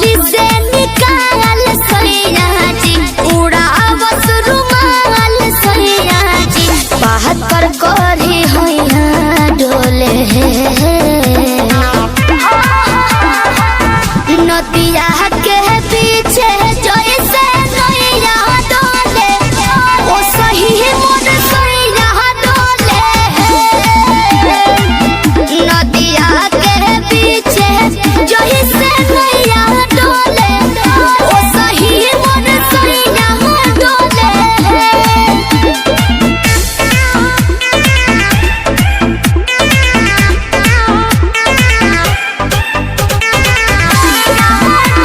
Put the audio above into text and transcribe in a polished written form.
चोली से निकाल सैया जी उड़ावस रुमाल सैया जी बात पर करी हैया डोले नदिया के पीछे जोई